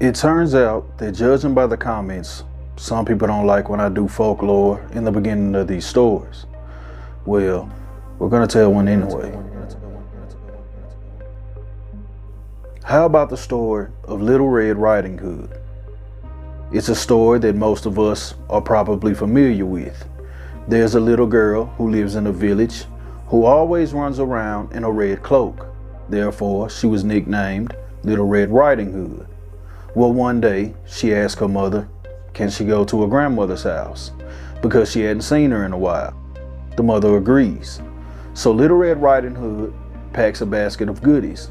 It turns out that judging by the comments, some people don't like when I do folklore in the beginning of these stories. Well, we're gonna tell one anyway. How about the story of Little Red Riding Hood? It's a story that most of us are probably familiar with. There's a little girl who lives in a village who always runs around in a red cloak. Therefore, she was nicknamed Little Red Riding Hood. Well, one day she asked her mother, can she go to her grandmother's house? Because she hadn't seen her in a while. The mother agrees. So Little Red Riding Hood packs a basket of goodies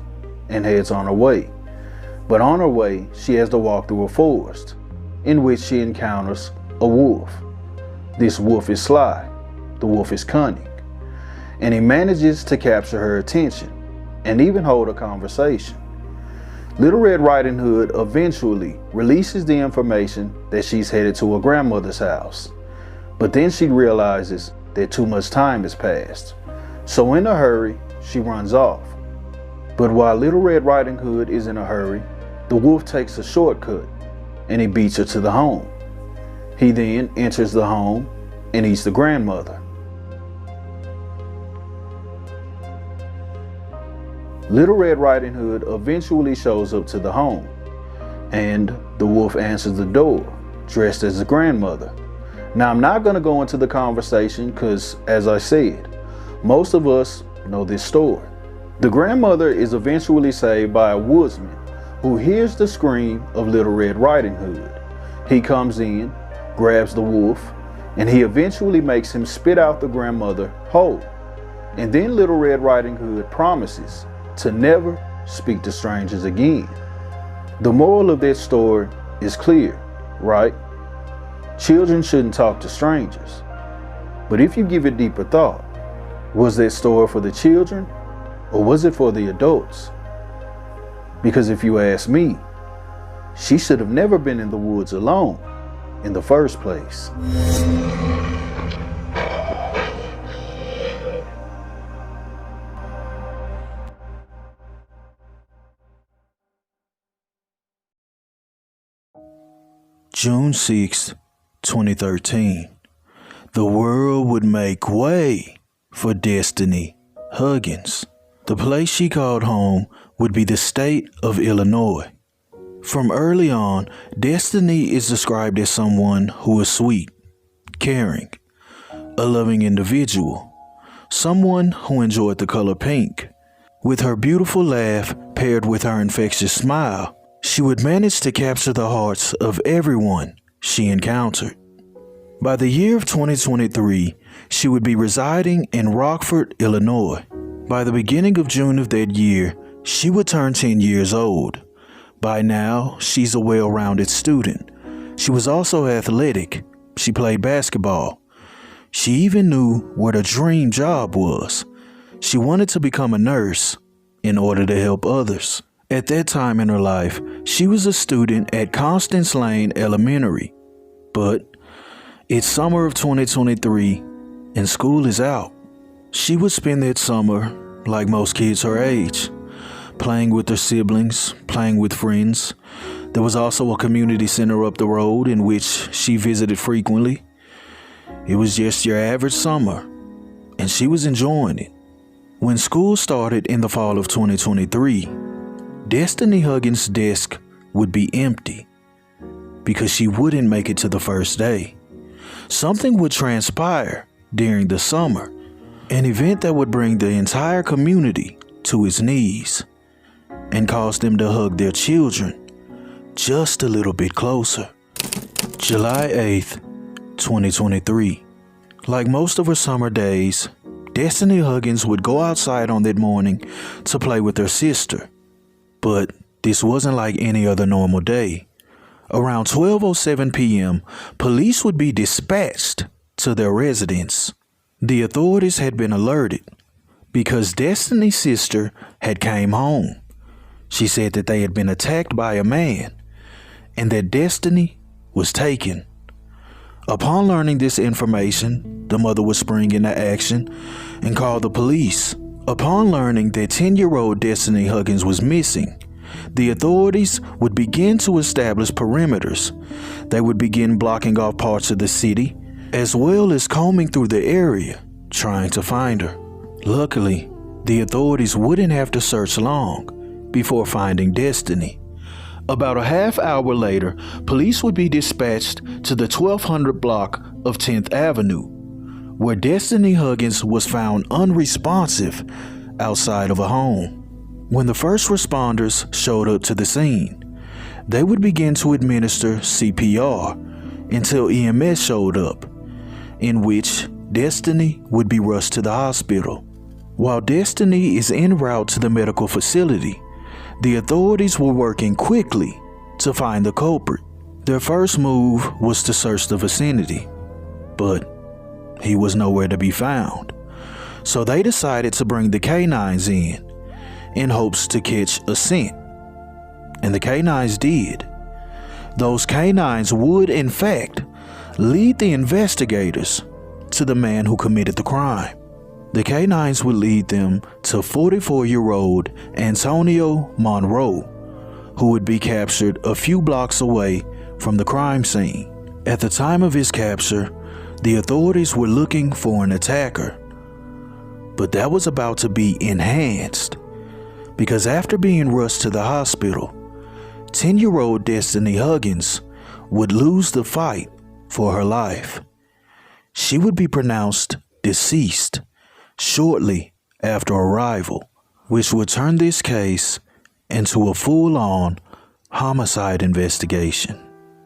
and heads on her way. But on her way, she has to walk through a forest in which she encounters a wolf. This wolf is sly, the wolf is cunning, and he manages to capture her attention and even hold a conversation. Little Red Riding Hood eventually releases the information that she's headed to her grandmother's house, but then she realizes that too much time has passed. So in a hurry, she runs off. But while Little Red Riding Hood is in a hurry, the wolf takes a shortcut and he beats her to the home. He then enters the home and eats the grandmother. Little Red Riding Hood eventually shows up to the home, and the wolf answers the door, dressed as the grandmother. Now, I'm not going to go into the conversation because, as I said, most of us know this story. The grandmother is eventually saved by a woodsman who hears the scream of Little Red Riding Hood. He comes in, grabs the wolf, and he eventually makes him spit out the grandmother whole. And then Little Red Riding Hood promises to never speak to strangers again. The moral of that story is clear, right? Children shouldn't talk to strangers. But if you give it deeper thought, was that story for the children or was it for the adults? Because if you ask me, she should have never been in the woods alone in the first place. June 6, 2013. The world would make way for Destiny Huggins. The place she called home would be the state of Illinois. From early on, Destiny is described as someone who is sweet, caring, a loving individual, someone who enjoyed the color pink. With her beautiful laugh paired with her infectious smile, she would manage to capture the hearts of everyone she encountered. By the year of 2023, she would be residing in Rockford, Illinois. By the beginning of June of that year, she would turn 10 years old. By now, she's a well-rounded student. She was also athletic. She played basketball. She even knew what her dream job was. She wanted to become a nurse in order to help others. At that time in her life, she was a student at Constance Lane Elementary. But it's summer of 2023 and school is out. She would spend that summer, like most kids her age, playing with her siblings, playing with friends. There was also a community center up the road in which she visited frequently. It was just your average summer, and she was enjoying it. When school started in the fall of 2023, Destiny Huggins' desk would be empty because she wouldn't make it to the first day. Something would transpire during the summer, an event that would bring the entire community to its knees and cause them to hug their children just a little bit closer. July 8th, 2023. Like most of her summer days, Destiny Huggins would go outside on that morning to play with her sister. But this wasn't like any other normal day. Around 12:07 p.m., police would be dispatched to their residence. The authorities had been alerted because Destiny's sister had came home. She said that they had been attacked by a man and that Destiny was taken. Upon learning this information, the mother would spring into action and call the police. Upon learning that 10-year-old Destiny Huggins was missing, the authorities would begin to establish perimeters. They would begin blocking off parts of the city, as well as combing through the area, trying to find her. Luckily, the authorities wouldn't have to search long before finding Destiny. About a half hour later, police would be dispatched to the 1200 block of 10th Avenue, where Destiny Huggins was found unresponsive outside of a home. When the first responders showed up to the scene, they would begin to administer CPR until EMS showed up, in which Destiny would be rushed to the hospital. While Destiny is en route to the medical facility, the authorities were working quickly to find the culprit. Their first move was to search the vicinity, but he was nowhere to be found. So they decided to bring the canines in hopes to catch a scent. And the canines did. Those canines would, in fact, lead the investigators to the man who committed the crime. The canines would lead them to 44-year-old Antonio Monroe, who would be captured a few blocks away from the crime scene. At the time of his capture, the authorities were looking for an attacker, but that was about to be enhanced, because after being rushed to the hospital, 10-year-old Destiny Huggins would lose the fight for her life. She would be pronounced deceased shortly after arrival, which would turn this case into a full-on homicide investigation.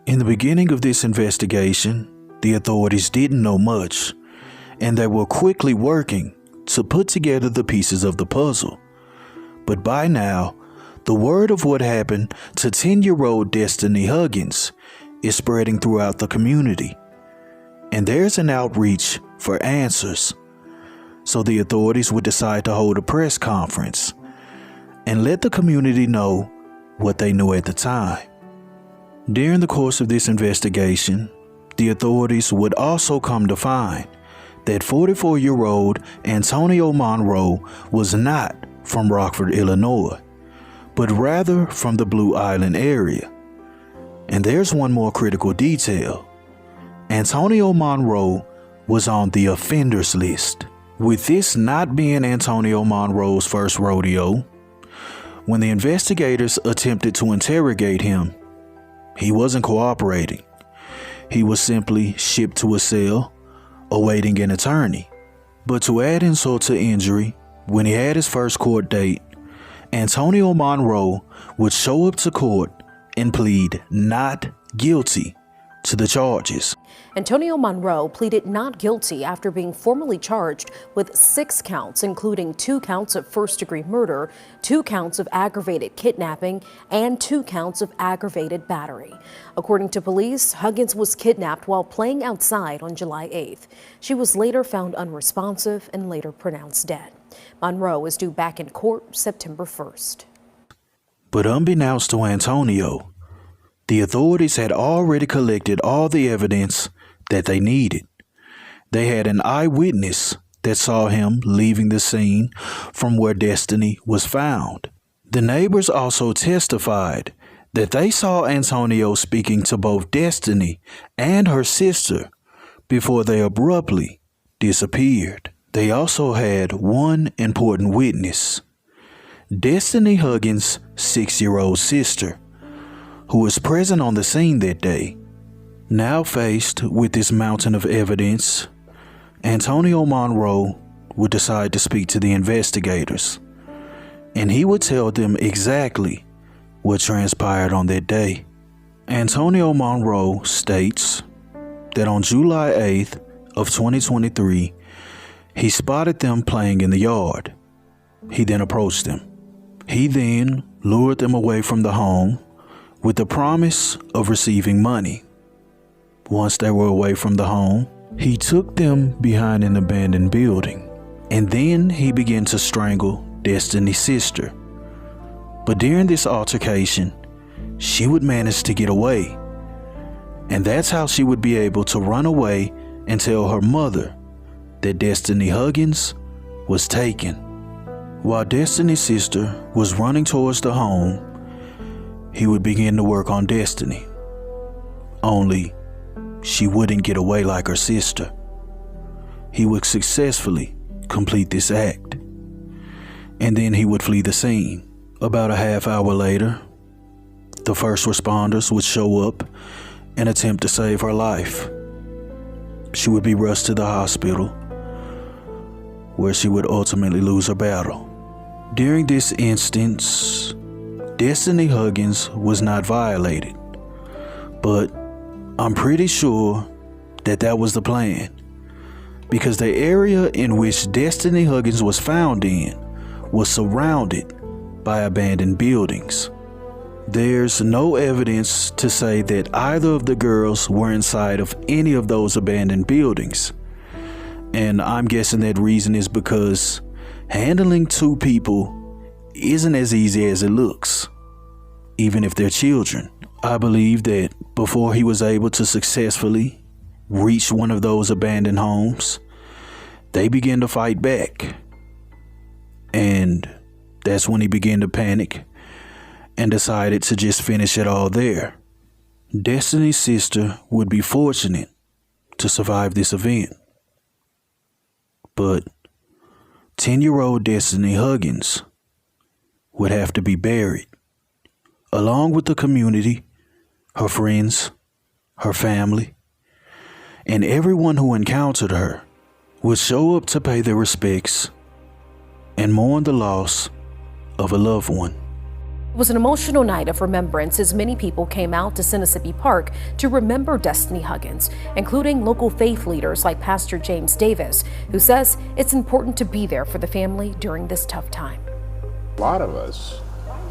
In the beginning of this investigation, the authorities didn't know much, and they were quickly working to put together the pieces of the puzzle. But by now, the word of what happened to 10-year-old Destiny Huggins is spreading throughout the community, and there's an outreach for answers. So the authorities would decide to hold a press conference and let the community know what they knew at the time. During the course of this investigation, the authorities would also come to find that 44-year-old Antonio Monroe was not from Rockford, Illinois, but rather from the Blue Island area. And there's one more critical detail. Antonio Monroe was on the offenders list. With this not being Antonio Monroe's first rodeo, when the investigators attempted to interrogate him, he wasn't cooperating. He was simply shipped to a cell, awaiting an attorney. But to add insult to injury, when he had his first court date, Antonio Monroe would show up to court and plead not guilty to the charges. Antonio Monroe pleaded not guilty after being formally charged with 6 counts, including 2 counts of first-degree murder, 2 counts of aggravated kidnapping, and 2 counts of aggravated battery. According to police, Huggins was kidnapped while playing outside on July 8th. She was later found unresponsive and later pronounced dead. Monroe is due back in court September 1st. But unbeknownst to Antonio, the authorities had already collected all the evidence that they needed. They had an eyewitness that saw him leaving the scene from where Destiny was found. The neighbors also testified that they saw Antonio speaking to both Destiny and her sister before they abruptly disappeared. They also had one important witness, Destiny Huggins' 6-year-old sister, who was present on the scene that day. Now faced with this mountain of evidence, Antonio Monroe would decide to speak to the investigators, and he would tell them exactly what transpired on that day. Antonio Monroe states that on July 8th of 2023, he spotted them playing in the yard. He then approached them. He then lured them away from the home with the promise of receiving money. Once they were away from the home, he took them behind an abandoned building, and then he began to strangle Destiny's sister. But during this altercation, she would manage to get away, and that's how she would be able to run away and tell her mother that Destiny Huggins was taken. While Destiny's sister was running towards the home, he would begin to work on Destiny. Only she wouldn't get away like her sister. He would successfully complete this act, and then he would flee the scene. About a half hour later, the first responders would show up and attempt to save her life. She would be rushed to the hospital, where she would ultimately lose her battle. During this instance, Destiny Huggins was not violated, but I'm pretty sure that was the plan, because the area in which Destiny Huggins was found in was surrounded by abandoned buildings. There's no evidence to say that either of the girls were inside of any of those abandoned buildings, and I'm guessing that reason is because handling two people isn't as easy as it looks, even if they're children. I believe that before he was able to successfully reach one of those abandoned homes, they began to fight back. And that's when he began to panic and decided to just finish it all there. Destiny's sister would be fortunate to survive this event, but 10-year-old Destiny Huggins would have to be buried, along with the community, her friends, her family, and everyone who encountered her would show up to pay their respects and mourn the loss of a loved one. It was an emotional night of remembrance as many people came out to Mississippi Park to remember Destiny Huggins, including local faith leaders like Pastor James Davis, who says it's important to be there for the family during this tough time. A lot of us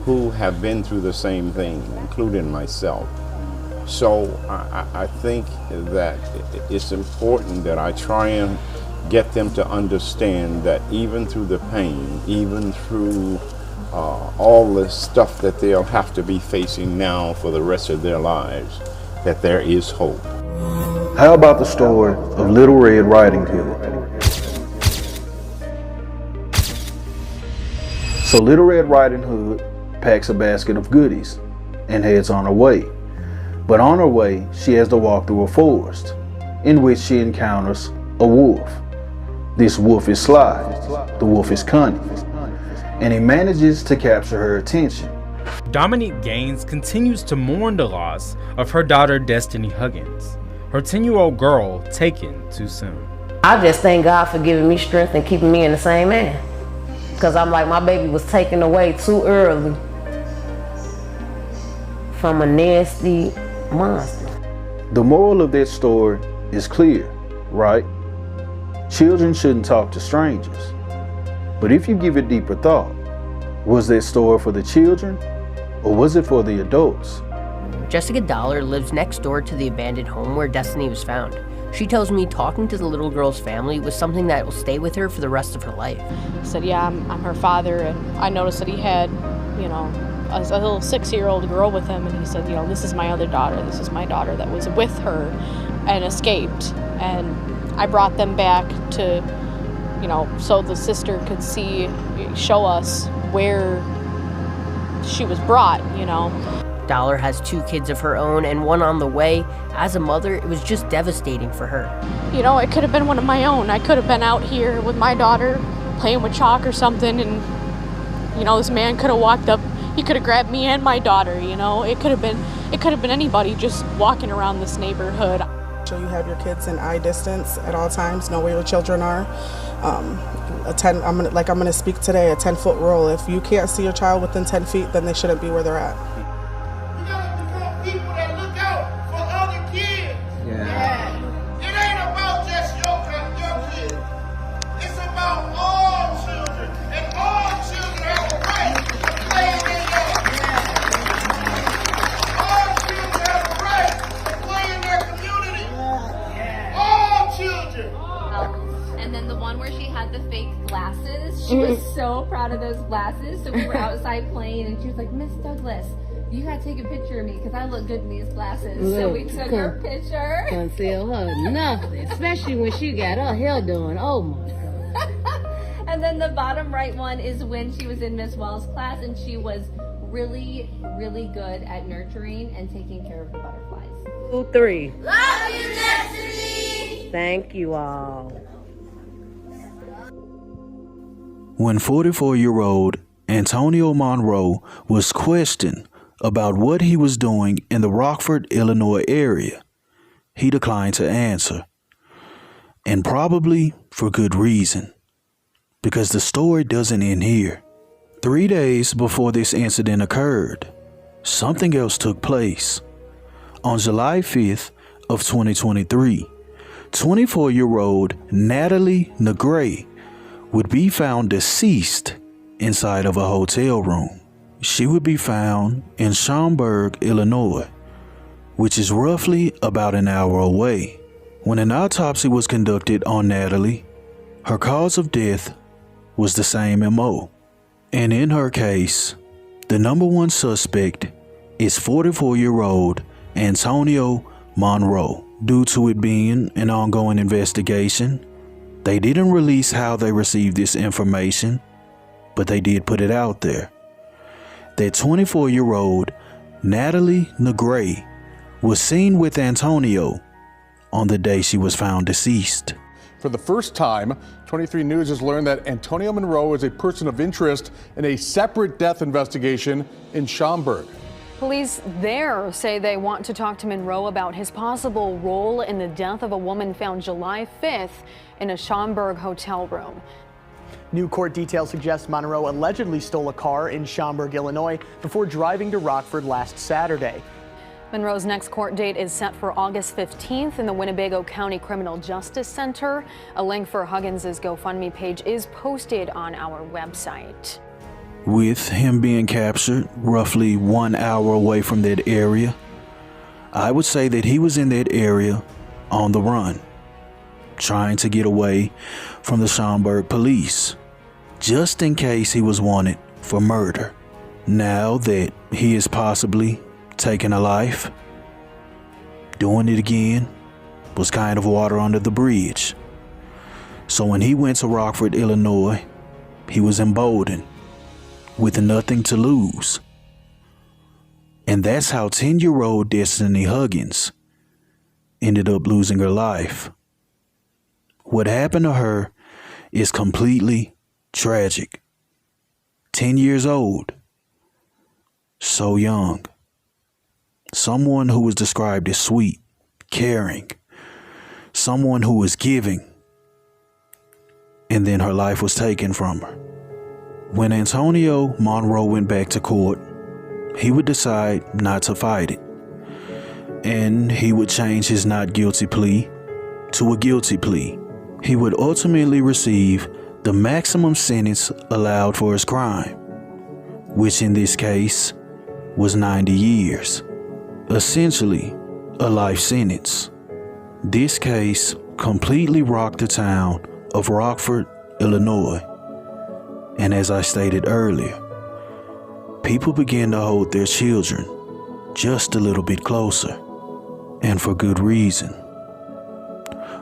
who have been through the same thing, including myself. So I think that it's important that I try and get them to understand that even through the pain, even through all the stuff that they'll have to be facing now for the rest of their lives, that there is hope. How about the story of Little Red Riding Hood? So Little Red Riding Hood packs a basket of goodies and heads on her way. But on her way, she has to walk through a forest in which she encounters a wolf. This wolf is sly, the wolf is cunning, and he manages to capture her attention. Dominique Gaines continues to mourn the loss of her daughter Destiny Huggins, her 10-year-old girl taken too soon. I just thank God for giving me strength and keeping me in the same man. Because I'm like, my baby was taken away too early from a nasty monster. The moral of that story is clear, right? Children shouldn't talk to strangers. But if you give it deeper thought, was that story for the children or was it for the adults? Jessica Dollar lives next door to the abandoned home where Destiny was found. She tells me talking to the little girl's family was something that will stay with her for the rest of her life. He said, yeah, I'm her father, and I noticed that he had, a little 6-year-old girl with him, and he said, this is my other daughter, this is my daughter that was with her and escaped. And I brought them back to, so the sister could show us where she was brought, Dollar has 2 kids of her own and one on the way. As a mother, it was just devastating for her. It could have been one of my own. I could have been out here with my daughter playing with chalk or something, and, this man could have walked up. He could have grabbed me and my daughter, It could have been anybody just walking around this neighborhood. So you have your kids in eye distance at all times, know where your children are. I'm going to speak today, a 10-foot rule. If you can't see your child within 10 feet, then they shouldn't be where they're at. We got to become people that look out for other kids. Yeah. It ain't about just your kids. It's about all children, and all children have a right to play in their yard. All children have a right to play in their community. All children. And then the one where she had the fake glasses, she was so proud of those glasses. So we were outside playing, and she was like, Miss Douglas, you gotta take a picture of me because I look good in these glasses. So we took her picture. Conceal her nothing, especially when she got her hair done. Oh my God. And then the bottom right one is when she was in Miss Wells' class and she was really, really good at nurturing and taking care of the butterflies. 2, 3. Love you, Destiny! Thank you all. When 44-year-old Antonio Monroe was questioned about what he was doing in the Rockford, Illinois area, he declined to answer. And probably for good reason, because the story doesn't end here. 3 days before this incident occurred, something else took place. On July 5th of 2023, 24-year-old Natalie Negre would be found deceased inside of a hotel room. She would be found in Schaumburg, Illinois, which is roughly about an hour away. When an autopsy was conducted on Natalie, her cause of death was the same MO. And in her case, the number one suspect is 44-year-old Antonio Monroe. Due to it being an ongoing investigation, they didn't release how they received this information, but they did put it out there. That 24-year-old Natalie Negre was seen with Antonio on the day she was found deceased. For the first time, 23 News has learned that Antonio Monroe is a person of interest in a separate death investigation in Schaumburg. Police there say they want to talk to Monroe about his possible role in the death of a woman found July 5th in a Schaumburg hotel room. New court details suggest Monroe allegedly stole a car in Schaumburg, Illinois, before driving to Rockford last Saturday. Monroe's next court date is set for August 15th in the Winnebago County Criminal Justice Center. A link for Huggins' GoFundMe page is posted on our website. With him being captured roughly 1 hour away from that area, I would say that he was in that area on the run, trying to get away from the Schaumburg police, just in case he was wanted for murder. Now that he is possibly taking a life, doing it again was kind of water under the bridge. So when he went to Rockford, Illinois, he was emboldened with nothing to lose. And that's how 10-year-old Destiny Huggins ended up losing her life. What happened to her is completely tragic. 10 years old, so young. Someone who was described as sweet, caring, someone who was giving, and then her life was taken from her. When Antonio Monroe went back to court, he would decide not to fight it, and he would change his not guilty plea to a guilty plea. He would ultimately receive the maximum sentence allowed for his crime, which in this case was 90 years. Essentially, a life sentence. This case completely rocked the town of Rockford, Illinois. And as I stated earlier, people began to hold their children just a little bit closer, and for good reason.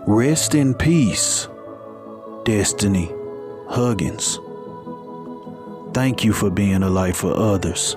Rest in peace, Destiny Huggins. Thank you for being a light for others.